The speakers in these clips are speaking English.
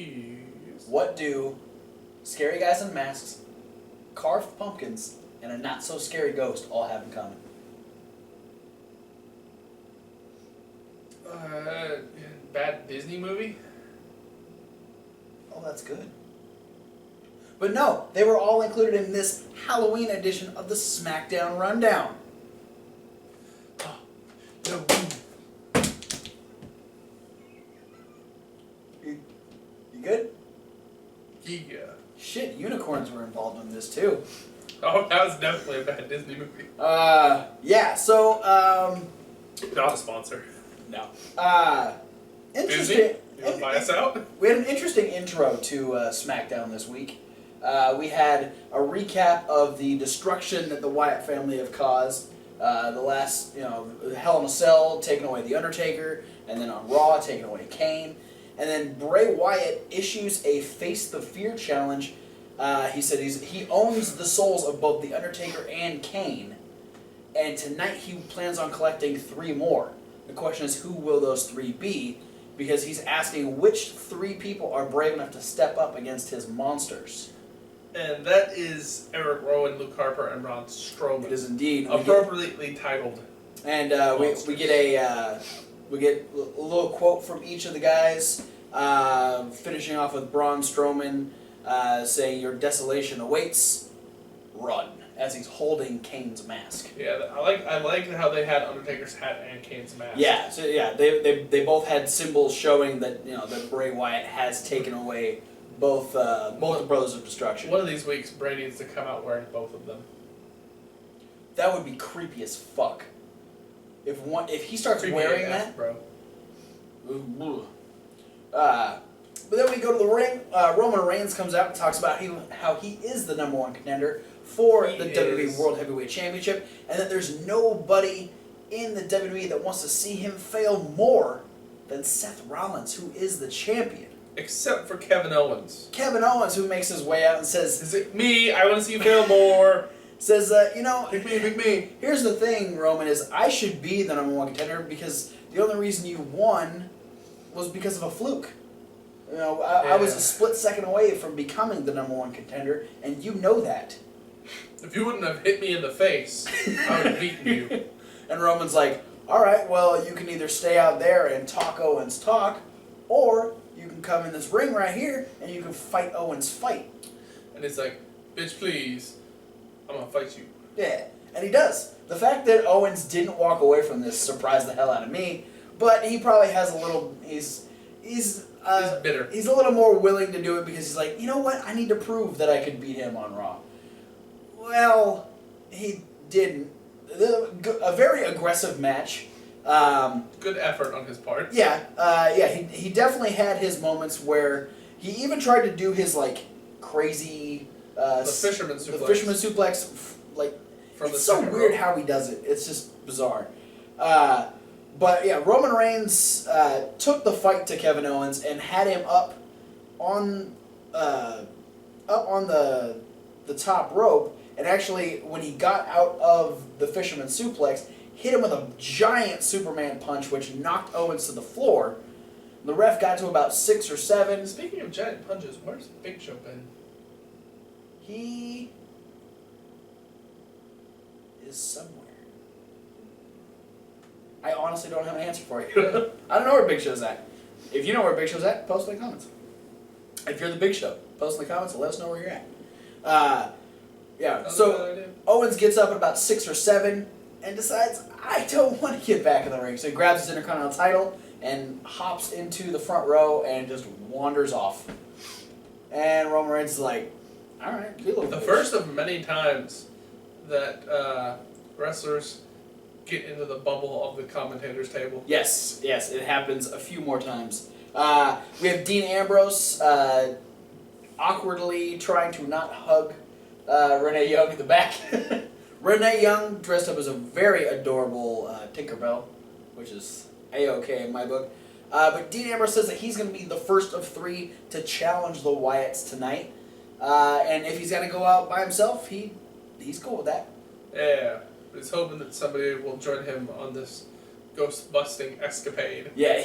Please. What do scary guys in masks, carved pumpkins, and a not-so-scary ghost all have in common? Bad Disney movie? Oh, that's good. But no, they were all included in this Halloween edition of the Smackdown Rundown. Oh, no. You good? Yeah. Shit, unicorns were involved in this too. Oh, that was definitely a bad Disney movie. Yeah, so, Not a sponsor. no. Disney? Interesting. You want to buy us out? We had an interesting intro to SmackDown this week. We had a recap of the destruction that the Wyatt family have caused. The last, Hell in a Cell taking away The Undertaker, and then on Raw taking away Kane. And then Bray Wyatt issues a Face the Fear challenge. He said he owns the souls of both The Undertaker and Kane. And tonight he plans on collecting 3 more. The question is, who will those 3 be? Because he's asking which 3 people are brave enough to step up against his monsters. And that is Eric Rowan, Luke Harper, and Braun Strowman. It is indeed. Appropriately titled. And we get a little quote from each of the guys, finishing off with Braun Strowman saying, "Your desolation awaits. Run," as he's holding Kane's mask. Yeah, I like how they had Undertaker's hat and Kane's mask. Yeah, so yeah, they both had symbols showing that that Bray Wyatt has taken away both the Brothers of Destruction. One of these weeks, Bray needs to come out wearing both of them. That would be creepy as fuck. If he starts Creepy wearing AF, that, bro. But then we go to the ring. Roman Reigns comes out and talks about how he is the number 1 contender for the WWE World Heavyweight Championship, and that there's nobody in the WWE that wants to see him fail more than Seth Rollins, who is the champion. Except for Kevin Owens. Kevin Owens, who makes his way out and says, "Is it me? I want to see you fail more." Says, Pick me. Here's the thing, Roman, is I should be the number 1 contender because the only reason you won was because of a fluke. I was a split second away from becoming the number 1 contender, and you know that. If you wouldn't have hit me in the face, I would have beaten you. And Roman's like, alright, well, you can either stay out there and talk Owens' talk, or you can come in this ring right here, and you can fight Owens' fight. And it's like, "Bitch, please, I'm gonna fight you." Yeah, and he does. The fact that Owens didn't walk away from this surprised the hell out of me, but he probably has a little, he's bitter. He's a little more willing to do it because he's like, you know what, I need to prove that I could beat him on Raw. Well, he didn't. A very aggressive match. Good effort on his part. He definitely had his moments where he even tried to do his crazy the fisherman suplex. The fisherman suplex, it's so weird how he does it. It's just bizarre. But yeah, Roman Reigns took the fight to Kevin Owens and had him up on the top rope. And actually, when he got out of the fisherman suplex, hit him with a giant Superman punch, which knocked Owens to the floor. The ref got to about 6 or 7. Speaking of giant punches, where's Big Show been? He is somewhere. I honestly don't have an answer for you. I don't know where Big Show's at. If you know where Big Show's at, post in the comments. If you're the Big Show, post in the comments and let us know where you're at. So Owens gets up at about 6 or 7 and decides, I don't want to get back in the ring. So he grabs his Intercontinental title and hops into the front row and just wanders off. And Roman Reigns is like, alright, be a little The bitch. first of many times that wrestlers get into the bubble of the commentator's table. Yes, it happens a few more times. We have Dean Ambrose awkwardly trying to not hug Renee Young in the back. Renee Young dressed up as a very adorable Tinkerbell, which is A-okay in my book. But Dean Ambrose says that he's going to be the first of 3 to challenge the Wyatts tonight. And if he's going to go out by himself, he's cool with that. Yeah, he's hoping that somebody will join him on this ghost-busting escapade. Yeah,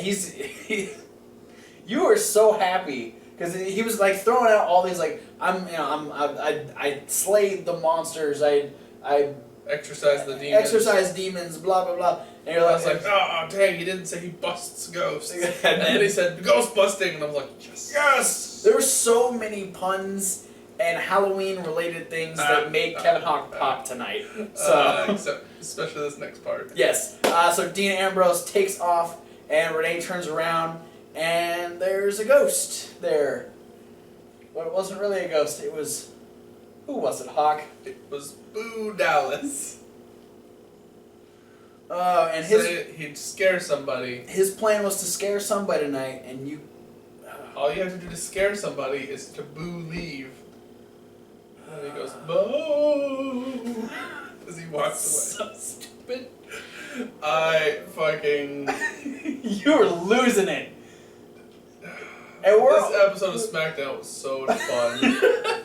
you are so happy Because he was like throwing out all these like I slayed the monsters, I Exorcise the demons. exorcise demons, blah blah blah. And you're I was like, oh dang, he didn't say he busts ghosts. And then he said ghost busting, and I was like, yes. There were so many puns and Halloween related things that made Kevin Hawk pop tonight. So especially this next part. yes. So Dean Ambrose takes off, and Renee turns around, and there's a ghost there. But it wasn't really a ghost. It was, who was it, Hawk? It was Boo Dallas. And he'd scare somebody. his plan was to scare somebody tonight, and you. All you have to do to scare somebody is to boo leave. And he goes, boo! As he walks away. So stupid. I fucking... You were losing it. And This episode of Smackdown was so fun.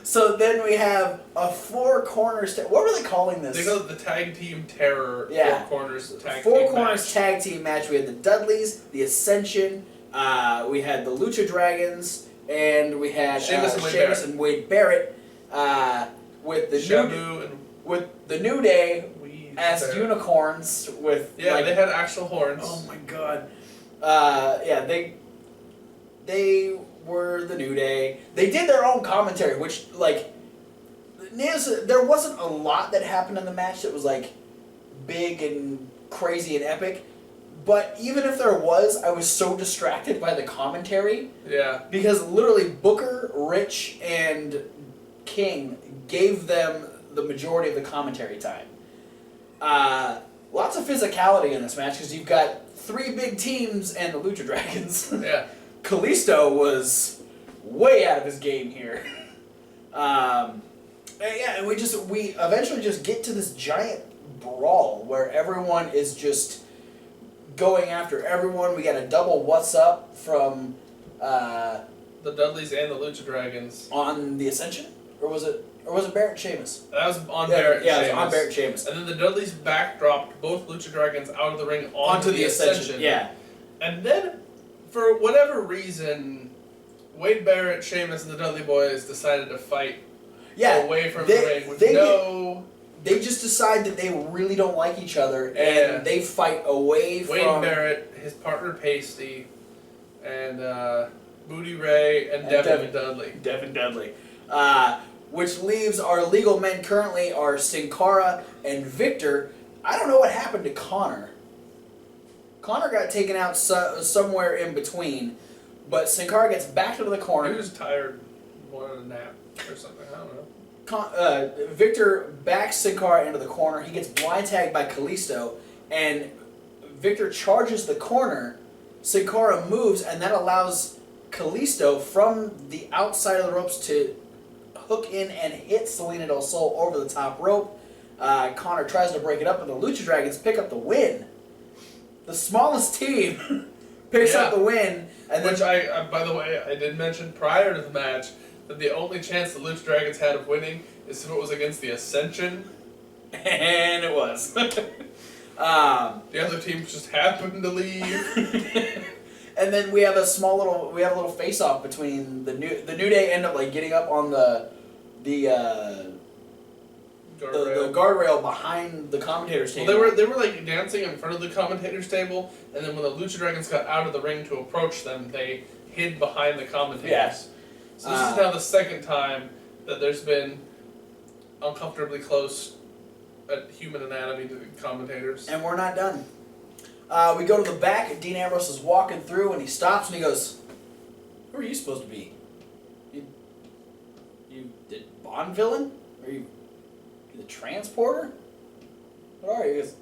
So then we have a four corners. What were they calling this? They call it the Tag Team Terror Yeah. Four Corners Tag Four Team corners match. tag team match. We had the Dudleys, the Ascension. We had the Lucha Dragons, and we had Sheamus and Wade Barrett. With the Shabu and with the New Day as Barrett. unicorns with Yeah, they had actual horns. Oh my god. Yeah, they were the New Day. They did their own commentary, which like there wasn't a lot that happened in the match that was like big and crazy and epic. But even if there was, I was so distracted by the commentary. Yeah. Because literally Booker, Rich, and King gave them the majority of the commentary time. Lots of physicality in this match because you've got three big teams and the Lucha Dragons. Yeah. Kalisto was way out of his game here. And we eventually just get to this giant brawl where everyone is just going after everyone. We got a double what's up from The Dudleys and the Lucha Dragons. on the Ascension, or was it Barrett and Sheamus? That was on Barrett and Yeah, it Sheamus. was on Barrett and Sheamus. And then the Dudleys backdropped both Lucha Dragons out of the ring Onto the Ascension. Yeah. And then, for whatever reason, Wade Barrett, Sheamus, and the Dudley Boys decided to fight away from the ring with They just decide that they really don't like each other, Yeah. and they fight away from... Wade Barrett, his partner Pasty, and Booty Ray, and Devin Dudley. Devin Dudley. Which leaves our legal men currently are Sin Cara and Victor. I don't know what happened to Connor. Connor got taken out somewhere in between, but Sin Cara gets back into the corner. He was tired, wanted a nap or something, I don't know. Victor backs Sin Cara into the corner. He gets blind tagged by Kalisto, and Victor charges the corner. Sin Cara moves, and that allows Kalisto from the outside of the ropes to hook in and hit Selena Del Sol over the top rope. Connor tries to break it up, and the Lucha Dragons pick up the win. The smallest team picks up the win. And Which by the way, I did mention prior to the match that the only chance the Lucha Dragons had of winning is if it was against the Ascension. And it was. The other teams just happened to leave. And then we have a little face off between the New Day end up like getting up on the guardrail behind the commentators table. Well, they were like dancing in front of the commentators table, and then when the Lucha Dragons got out of the ring to approach them, they hid behind the commentators. Yeah. So this is now the second time that there's been uncomfortably close human anatomy to the commentators. And we're not done. We go to the back, and Dean Ambrose is walking through, and he stops and he goes, "Who are you supposed to be? You the Bond villain? Are you the transporter? What are you?" He goes,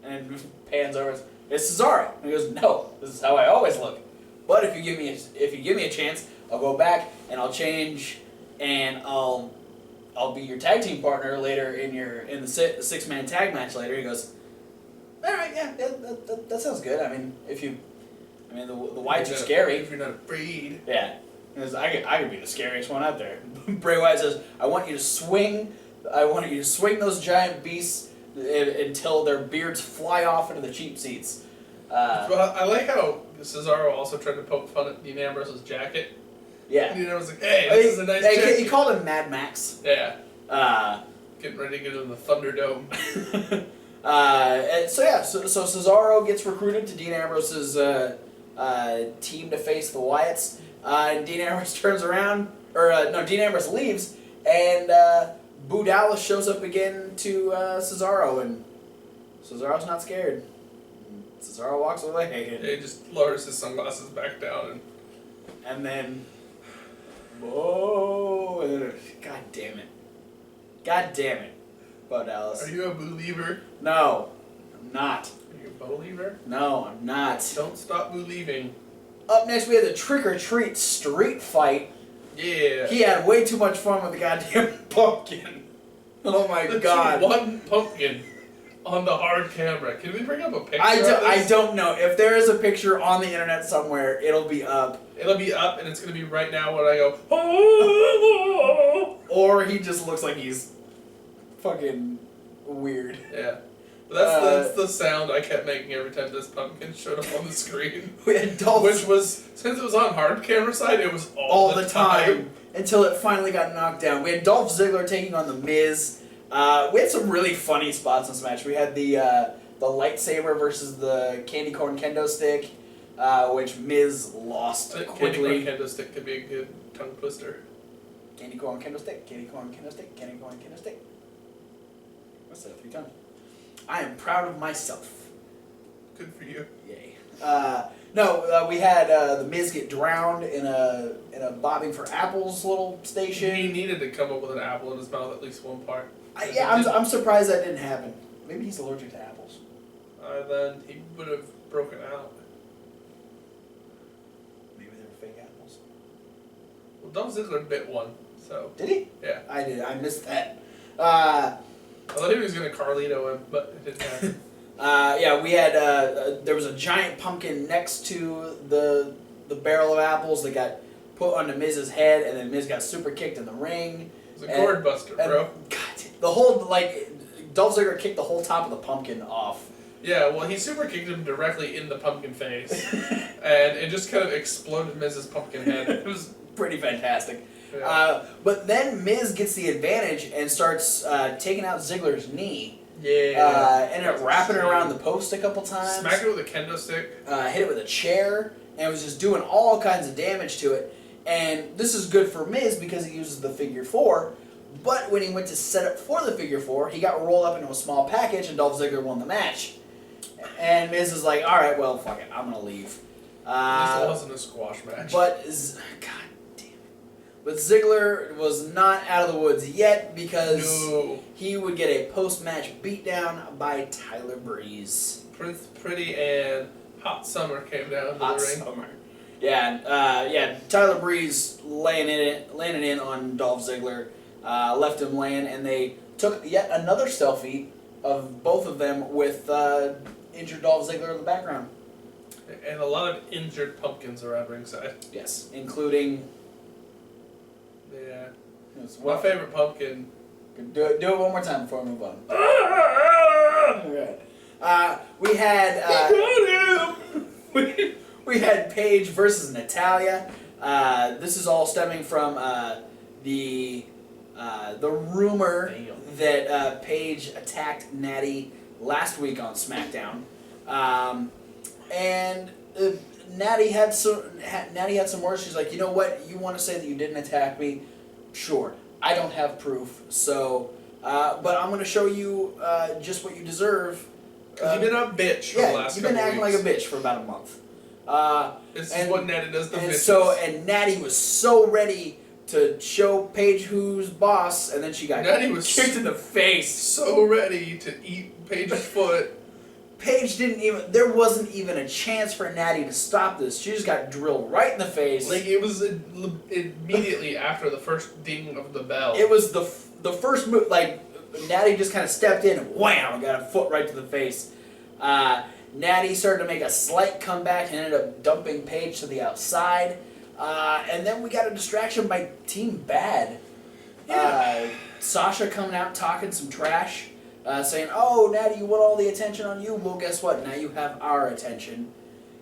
and pans over. "It's Cesaro." And he goes, "No, this is how I always look. But if you give me a chance, I'll go back and I'll change, and I'll be your tag team partner later in the six-man tag match later." He goes, "All right, yeah, that sounds good. I mean, the Wyatts are scary. If you're not afraid." Yeah. Because I could be the scariest one out there. Bray Wyatt says, I want you to swing those giant beasts until their beards fly off into the cheap seats." Well, I like how Cesaro also tried to poke fun at Dean Ambrose's jacket. Yeah. And I was like, hey, this is a nice chick. He called him Mad Max. Yeah. Uh, Getting ready to get in the Thunderdome. and so Cesaro gets recruited to Dean Ambrose's team to face the Wyatts. And Dean Ambrose turns around, Dean Ambrose leaves, and Bo Dallas shows up again to Cesaro, and Cesaro's not scared. Cesaro walks away. Yeah, he just lowers his sunglasses back down and then, whoa! God damn it! God damn it, Bo Dallas. Are you a believer? No, I'm not. Are you a believer? No, I'm not. Don't stop believing. Up next, we had the Trick or Treat street fight. Yeah. He had way too much fun with the goddamn pumpkin. Oh my god! One pumpkin on the hard camera. Can we bring up a picture? I don't know. If there is a picture on the internet somewhere, it'll be up. It'll be up, and it's gonna be right now when I go. Oh! Or he just looks like he's fucking weird. Yeah. But that's the sound I kept making every time this pumpkin showed up on the screen. We had Dolph, which was, since it was on hard camera side, it was all the time. Until it finally got knocked down. We had Dolph Ziggler taking on The Miz. We had some really funny spots in this match. We had the lightsaber versus the candy corn kendo stick, which Miz lost quickly. Candy corn kendo stick could be a good tongue twister. Candy corn kendo stick, candy corn kendo stick, candy corn kendo stick. I said it 3 times. I am proud of myself. Good for you. Yay. We had The Miz get drowned in a bobbing for apples little station. He needed to come up with an apple in his mouth at least one part. I'm surprised that didn't happen. Maybe he's allergic to apples. Then he would have broken out. Maybe they were fake apples. Well, Dolph Ziggler bit one, so. Did he? Yeah. I did. I missed that. I thought he was going to Carlito him, but it didn't happen. We had there was a giant pumpkin next to the barrel of apples that got put onto Miz's head, and then Miz got super kicked in the ring. It was a gourd buster, bro. God, the whole Dolph Ziggler kicked the whole top of the pumpkin off. Yeah, well, he super kicked him directly in the pumpkin face, and it just kind of exploded Miz's pumpkin head. It was pretty fantastic. Yeah. But then Miz gets the advantage and starts taking out Ziggler's knee. Yeah. Ended up wrapping it around the post a couple times. Smacked it with a kendo stick. Hit it with a chair, and was just doing all kinds of damage to it. And this is good for Miz because he uses the figure 4. But when he went to set up for the figure 4, he got rolled up into a small package, and Dolph Ziggler won the match. And Miz is like, all right, well, fuck it, I'm gonna leave. This wasn't a squash match. But Ziggler was not out of the woods yet because he would get a post-match beatdown by Tyler Breeze. Prince Pretty and Hot Summer came down to the ring. Summer. Yeah, Tyler Breeze laying it in on Dolph Ziggler, left him laying, and they took yet another selfie of both of them with injured Dolph Ziggler in the background. And a lot of injured pumpkins around ringside. Yes, including... Yeah. My favorite pumpkin. Do it one more time before we move on. Alright. We had... we had Paige versus Natalya. This is all stemming from the rumor that Paige attacked Natty last week on SmackDown. And Natty had some words. She's like, you know what? You want to say that you didn't attack me? Sure. I don't have proof. So, but I'm going to show you just what you deserve. Because you've been a bitch for the last couple weeks. You've been acting like a bitch for about a month. This is what Natty does to bitches. And Natty was so ready to show Paige who's boss, and then she got kicked in the face. So ready to eat Paige's foot. Paige there wasn't even a chance for Natty to stop this. She just got drilled right in the face. Like, it was immediately after the first ding of the bell. It was the first move, like, Natty just kind of stepped in and wham, got a foot right to the face. Natty started to make a slight comeback and ended up dumping Paige to the outside. And then we got a distraction by Team Bad. Yeah. Sasha coming out talking some trash. Saying, oh, Natty, you want all the attention on you? Well, guess what? Now you have our attention.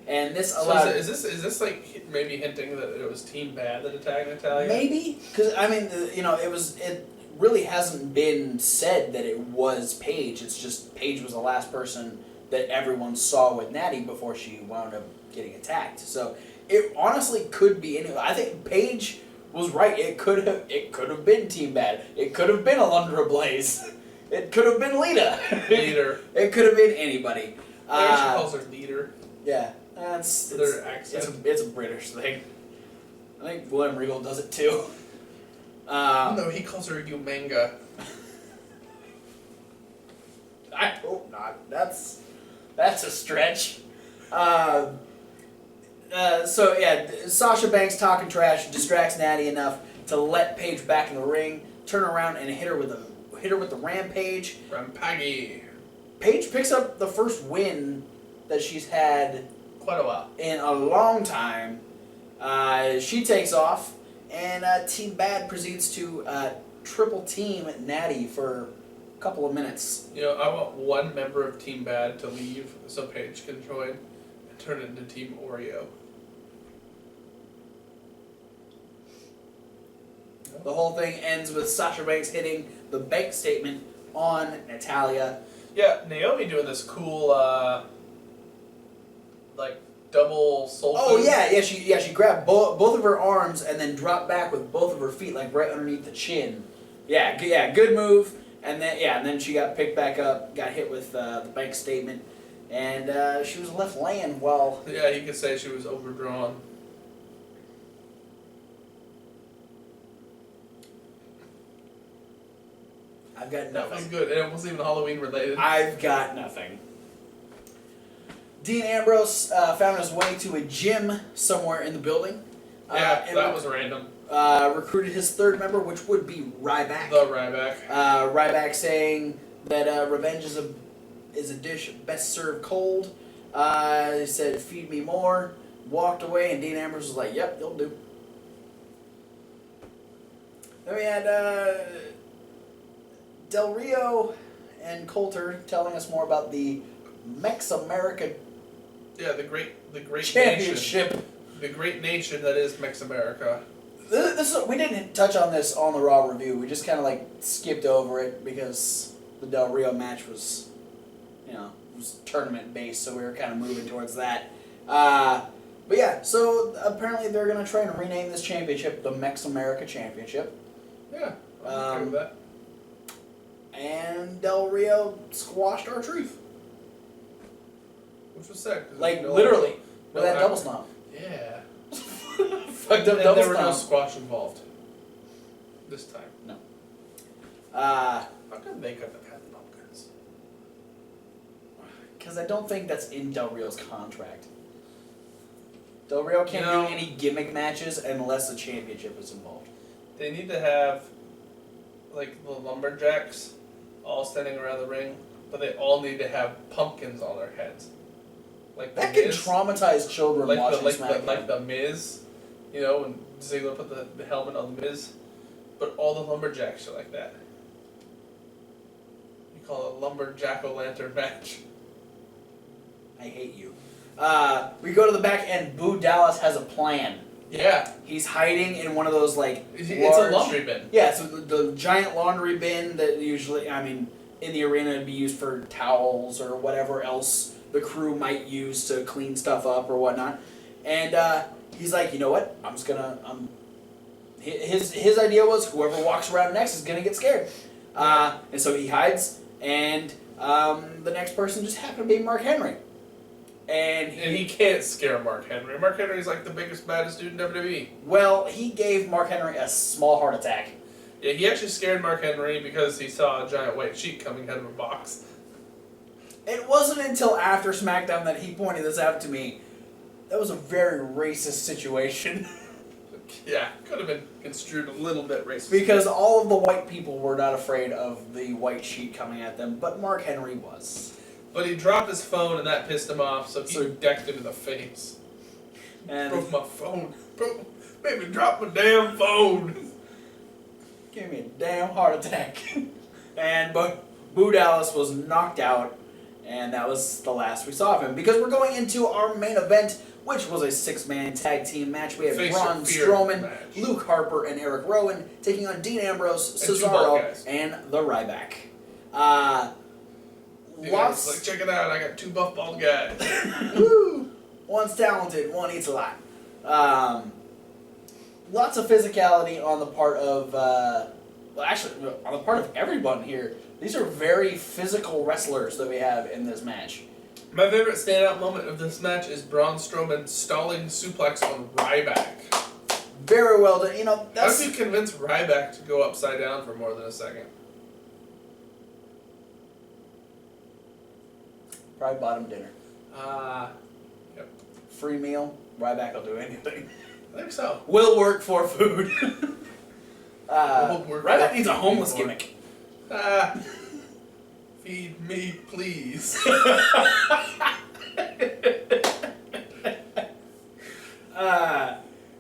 And this So allowed... is this like maybe hinting that it was Team Bad that attacked Natalia? Maybe, because I mean, it really hasn't been said that it was Paige. It's just Paige was the last person that everyone saw with Natty before she wound up getting attacked. So it honestly could be anyone. I think Paige was right. It could have been Team Bad. It could have been Alundra Blaze. It could have been Lita. Leader. It could have been anybody. She calls her leader. Yeah, it's a British thing. I think William Regal does it too. No, he calls her Umanga. I hope not. That's a stretch. So yeah, Sasha Banks talking trash distracts Natty enough to let Paige back in the ring, turn around and hit her with the Rampage. Rampage. Paige picks up the first win that she's had Quite a while. in a long time. She takes off, and Team Bad proceeds to triple team Natty for a couple of minutes. You know, I want one member of Team Bad to leave so Paige can join and turn it into Team Oreo. The whole thing ends with Sasha Banks hitting the bank statement on Natalia. Yeah, Naomi doing this cool, like, double soul Oh food. She grabbed both of her arms and then dropped back with both of her feet, like right underneath the chin. Good move. And then she got picked back up, got hit with the bank statement, and she was left laying while... Yeah, you could say she was overdrawn. I've got That was nothing. good, and it wasn't even Halloween related. I've got nothing. Dean Ambrose found his way to a gym somewhere in the building. Yeah, that was random. Recruited his third member, which would be Ryback. The Ryback. Ryback saying that revenge is a dish best served cold. He said, "Feed me more." Walked away, and Dean Ambrose was like, "Yep, you'll do." Then we had Del Rio and Coulter telling us more about the Mex America Yeah, the great Championship. nation. The great nation that is Mex America. We didn't touch on this on the Raw review. We just kind of like skipped over it because the Del Rio match was, was tournament based, so we were kind of moving towards that. But yeah, so apparently they're gonna try and rename this championship the Mex America Championship. Yeah, I'm okay with that. And Del Rio squashed our truth. Which was sad. 'cause Like, no- literally, with no that act- double stomp. Yeah. Fucked up And double there were no stomp. squash involved. This time. No. How come they couldn't have had the pumpkins? Because I don't think that's in Del Rio's contract. Del Rio can't You know- do any gimmick matches unless the championship is involved. They need to have, like, the lumberjacks all standing around the ring, but they all need to have pumpkins on their heads. Like That the can Miz, traumatize children watching SmackDown. like the Miz, when Ziggler put the helmet on the Miz, but all the lumberjacks are like that. You call it a lumberjack-o'-lantern match. I hate you. We go to the back and Boo Dallas has a plan. Yeah, He's hiding in one of those like it's large- a laundry bin. Yeah, so the giant laundry bin that usually, in the arena it'd be used for towels or whatever else the crew might use to clean stuff up or whatnot. And he's like, you know what? His idea was whoever walks around next is gonna get scared. And so he hides, and the next person just happened to be Mark Henry. And he can't scare Mark Henry. Mark Henry's like the biggest, baddest dude in WWE. Well, he gave Mark Henry a small heart attack. Yeah, he actually scared Mark Henry because he saw a giant white sheet coming out of a box. It wasn't until after SmackDown that he pointed this out to me. That was a very racist situation. Yeah, could have been construed a little bit racist. Because all of the white people were not afraid of the white sheet coming at them, but Mark Henry was. But he dropped his phone and that pissed him off, so he decked him in the face. And Broke my phone. Made me drop my damn phone. gave me a damn heart attack. But Boo Dallas was knocked out, And that was the last we saw of him. Because we're going into our main event, which was a 6-man tag team match. We have Braun Strowman, Luke Harper, and Eric Rowan taking on Dean Ambrose, Cesaro, and the Ryback. Like, check it out, I got 2 buff bald guys. Woo! One's talented, one eats a lot. Lots of physicality on the part of, actually, on the part of everyone here. These are very physical wrestlers that we have in this match. My favorite standout moment of this match is Braun Strowman stalling suplex on Ryback. Very well done. You know, how do you convince Ryback to go upside down for more than a second? Probably bought him dinner. Yep. Free meal. Ryback will do anything. I think so. Will work for food. Ryback needs a homeless gimmick. Feed me, please.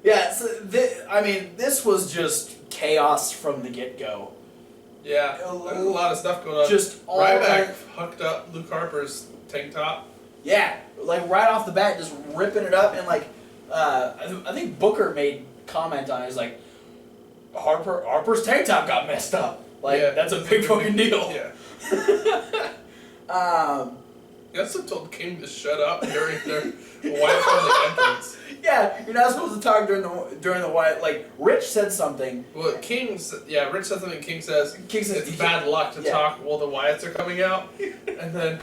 Yeah, so this was just chaos from the get-go. Yeah, there's a lot of stuff going on. Just Ryback hooked up Luke Harper's tank top. Yeah, like right off the bat, just ripping it up, and like, I think Booker made comment on it. He's like, Harper's tank top got messed up. Like, yeah, that's a big fucking deal. Yeah. You also told King to shut up during their Wyatt family entrance. Yeah, you're not supposed to talk during the Wyatt. Like, Rich said something. Well, Rich said something. King says it's bad luck to talk while the Wyatts are coming out, and then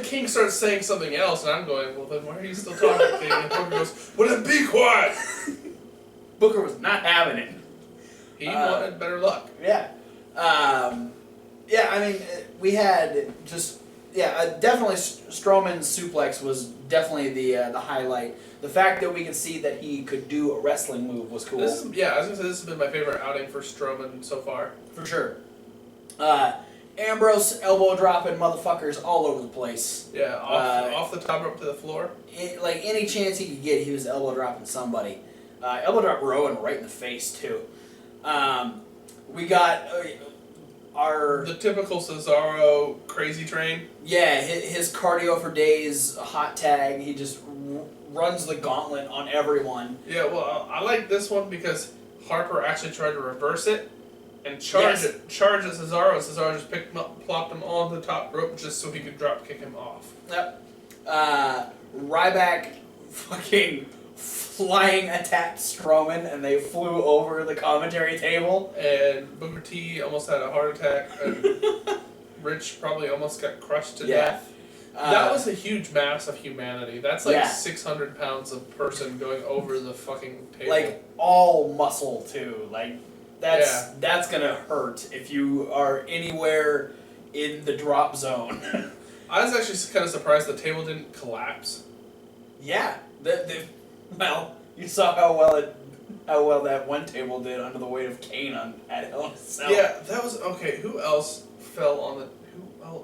King starts saying something else, and I'm going, well, then why are you still talking, King? And Booker goes, well, then be quiet. Booker was not having it. He wanted better luck. Yeah. I mean, we had just definitely Strowman's suplex was definitely the highlight. The fact that we could see that he could do a wrestling move was cool. I was gonna say this has been my favorite outing for Strowman so far. For sure. Ambrose elbow dropping motherfuckers all over the place. Yeah, off the top rope to the floor. Like any chance he could get, he was elbow dropping somebody. Elbow drop Rowan right in the face too. We got the typical Cesaro crazy train. Yeah, his cardio for days, hot tag. He just runs the gauntlet on everyone. Yeah, well, I like this one because Harper actually tried to reverse it and charge at Cesaro, and Cesaro just picked him up, plopped him on the top rope just so he could drop kick him off. Yep. Ryback fucking flying attacked Strowman, and they flew over the commentary table. And Booker T almost had a heart attack, and Rich probably almost got crushed to death. That was a huge mass of humanity. That's like 600 pounds of person going over the fucking table. Like, all muscle, too. Like, that's gonna hurt if you are anywhere in the drop zone. I was actually kind of surprised the table didn't collapse. Yeah. Well, you saw how well that one table did under the weight of Kane at Hell in a Cell. Yeah, that was okay. Who else fell on the?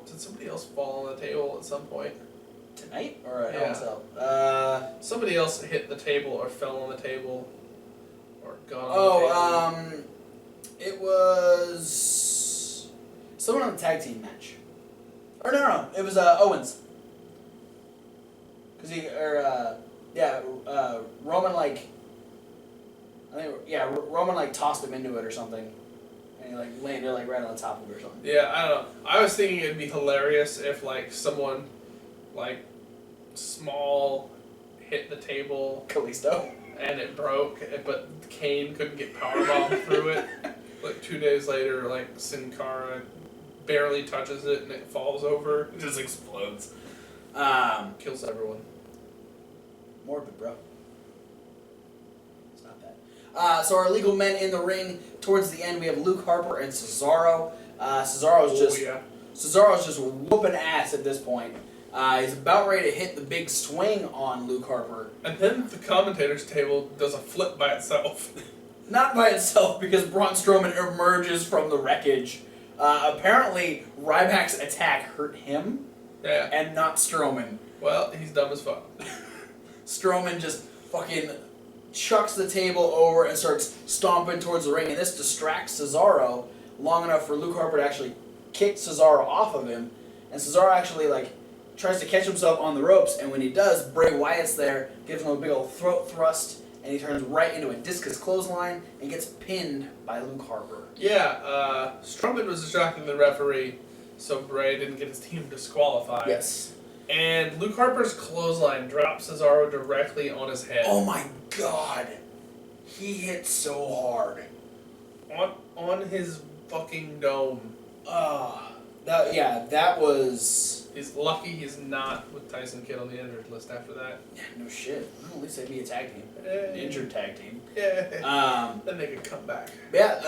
Did somebody else fall on the table at some point? Tonight or at Hell in a Cell? Somebody else hit the table or fell on the table, or got on the table. It was someone on the tag team match. Or no, it was Owens. Roman Roman tossed him into it or something, and he landed right on the top of it or something. Yeah, I don't know. I was thinking it'd be hilarious if someone small hit the table, Kalisto, and it broke, but Kane couldn't get powerbombed through it. 2 days later, Sin Cara barely touches it and it falls over. It just explodes. Kills everyone. Morbid, bro. It's not that. So our legal men in the ring. Towards the end, we have Luke Harper and Cesaro. Cesaro's just whooping ass at this point. He's about ready to hit the big swing on Luke Harper. And then the commentator's table does a flip by itself. Not by itself, because Braun Strowman emerges from the wreckage. Apparently, Ryback's attack hurt him. Yeah. And not Strowman. Well, he's dumb as fuck. Strowman just fucking chucks the table over and starts stomping towards the ring, and this distracts Cesaro long enough for Luke Harper to actually kick Cesaro off of him, and Cesaro actually tries to catch himself on the ropes, and when he does, Bray Wyatt's there, gives him a big old throat thrust, and he turns right into a discus clothesline and gets pinned by Luke Harper. Yeah, Strowman was distracting the referee, so Bray didn't get his team disqualified. Yes. And Luke Harper's clothesline dropped Cesaro directly on his head. Oh my god. He hit so hard. On his fucking dome. That was... He's lucky he's not with Tyson Kidd on the injured list after that. Yeah, no shit. Well, at least they'd be a tag team. An injured tag team. Yeah. Then they could come back. Yeah,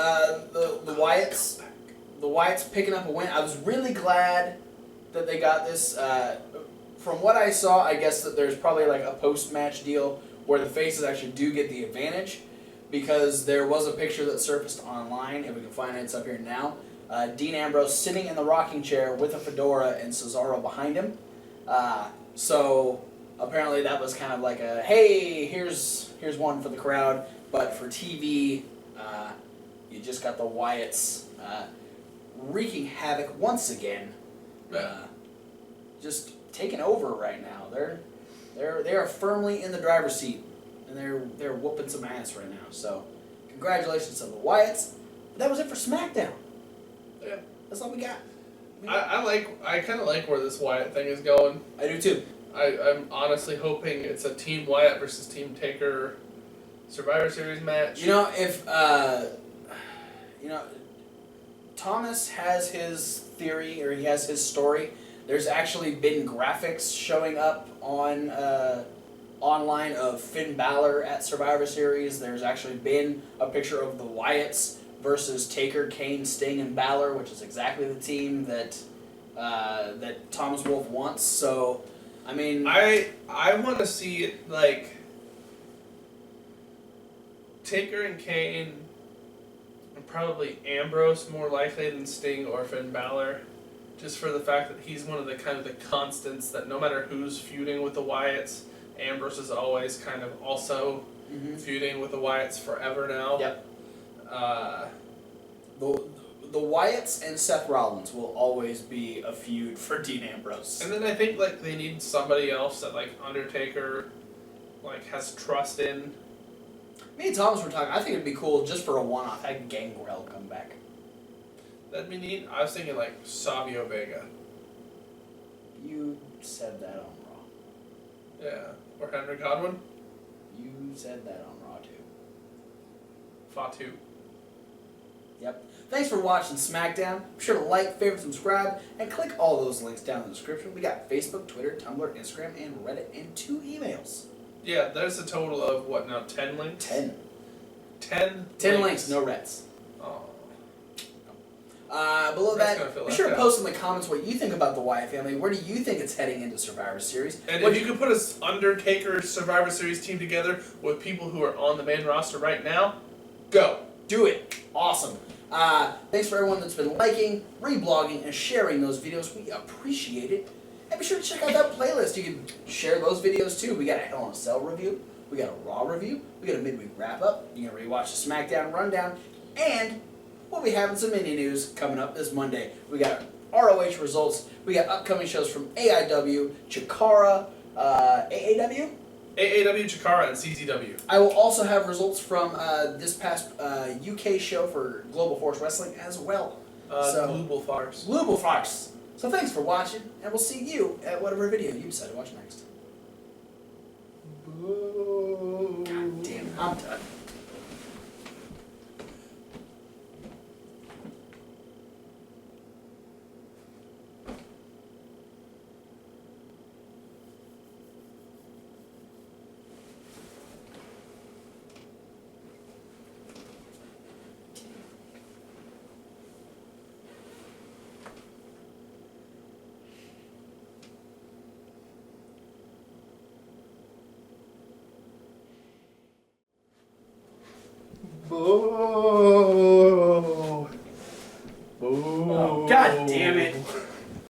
the Wyatts picking up a win. I was really glad that they got this. From what I saw, I guess that there's probably a post-match deal where the faces actually do get the advantage, because there was a picture that surfaced online, and we can find it, it's up here now. Dean Ambrose sitting in the rocking chair with a fedora and Cesaro behind him. So apparently that was kind of like a, hey, here's one for the crowd, but for TV, you just got the Wyatts wreaking havoc once again. Just taking over right now. They are firmly in the driver's seat, and they're whooping some ass right now. So congratulations to the Wyatts. That was it for SmackDown. Yeah. That's all we got. I kind of like where this Wyatt thing is going. I do too. I'm honestly hoping it's a Team Wyatt versus Team Taker Survivor Series match. If Thomas has his theory, or he has his story. There's actually been graphics showing up on online of Finn Balor at Survivor Series. There's actually been a picture of the Wyatts versus Taker, Kane, Sting, and Balor, which is exactly the team that Thomas Wolfe wants. So, I mean, I want to see it Taker and Kane, and probably Ambrose more likely than Sting or Finn Balor, just for the fact that he's one of the kind of the constants that no matter who's feuding with the Wyatts, Ambrose is always kind of also feuding with the Wyatts forever now. Yep. The Wyatts and Seth Rollins will always be a feud for Dean Ambrose. And then I think they need somebody else that Undertaker has trust in. Me and Thomas were talking. I think it'd be cool just for a one-off. Have Gangrel come back. That'd be neat. I was thinking Savio Vega. You said that on Raw. Yeah. Or Henry Godwin. You said that on Raw too. Fatu. Yep. Thanks for watching SmackDown. Be sure to like, favorite, subscribe, and click all those links down in the description. We got Facebook, Twitter, Tumblr, Instagram, and Reddit, and 2 emails. Yeah, there's a total of, what now, 10 links? 10. 10 links, no Reds. Oh. Below that, be sure to post in the comments what you think about the Wyatt family. Where do you think it's heading into Survivor Series? And if you could put an Undertaker Survivor Series team together with people who are on the main roster right now, go. Do it. Awesome. Thanks for everyone that's been liking, reblogging, and sharing those videos. We appreciate it. And be sure to check out that playlist. You can share those videos too. We got a Hell in a Cell review. We got a Raw review. We got a midweek wrap-up. You can rewatch the SmackDown rundown. And we'll be having some indie news coming up this Monday. We got ROH results. We got upcoming shows from AIW, Chikara, AAW? AAW, Chikara, and CZW. I will also have results from this past UK show for Global Force Wrestling as well. Global Farce. Global Farce. So thanks for watching, and we'll see you at whatever video you decide to watch next. God damn it, I'm done.